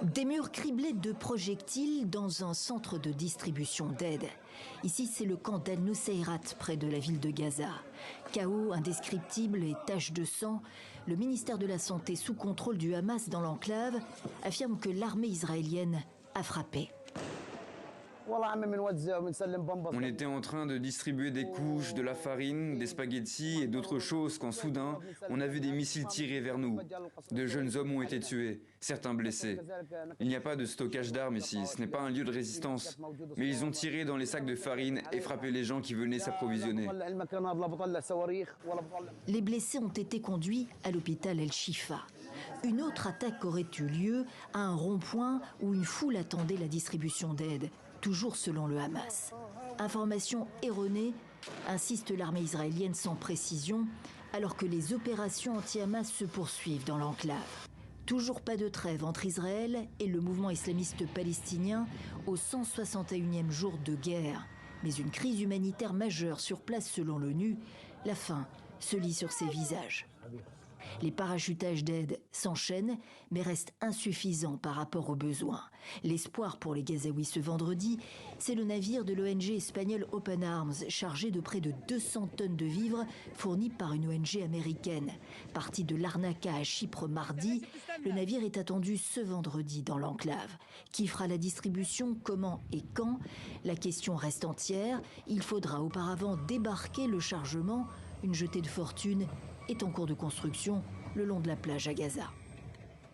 Des murs criblés de projectiles dans un centre de distribution d'aide. Ici, c'est le camp d'Al-Nusayrat, près de la ville de Gaza. Chaos indescriptible et taches de sang, le ministère de la Santé sous contrôle du Hamas dans l'enclave affirme que l'armée israélienne a frappé. On était en train de distribuer des couches, de la farine, des spaghettis et d'autres choses quand soudain, on a vu des missiles tirés vers nous. De jeunes hommes ont été tués, certains blessés. Il n'y a pas de stockage d'armes ici, ce n'est pas un lieu de résistance. Mais ils ont tiré dans les sacs de farine et frappé les gens qui venaient s'approvisionner. Les blessés ont été conduits à l'hôpital El-Shifa. Une autre attaque aurait eu lieu à un rond-point où une foule attendait la distribution d'aide, toujours selon le Hamas. Information erronée, insiste l'armée israélienne sans précision, alors que les opérations anti-Hamas se poursuivent dans l'enclave. Toujours pas de trêve entre Israël et le mouvement islamiste palestinien au 161e jour de guerre. Mais une crise humanitaire majeure sur place selon l'ONU, la faim se lit sur ses visages. Les parachutages d'aide s'enchaînent, mais restent insuffisants par rapport aux besoins. L'espoir pour les Gazaouis ce vendredi, c'est le navire de l'ONG espagnole Open Arms, chargé de près de 200 tonnes de vivres fournis par une ONG américaine. Parti de Larnaca à Chypre mardi, le navire est attendu ce vendredi dans l'enclave. Qui fera la distribution, comment et quand? La question reste entière. Il faudra auparavant débarquer le chargement. Une jetée de fortune est en cours de construction le long de la plage à Gaza.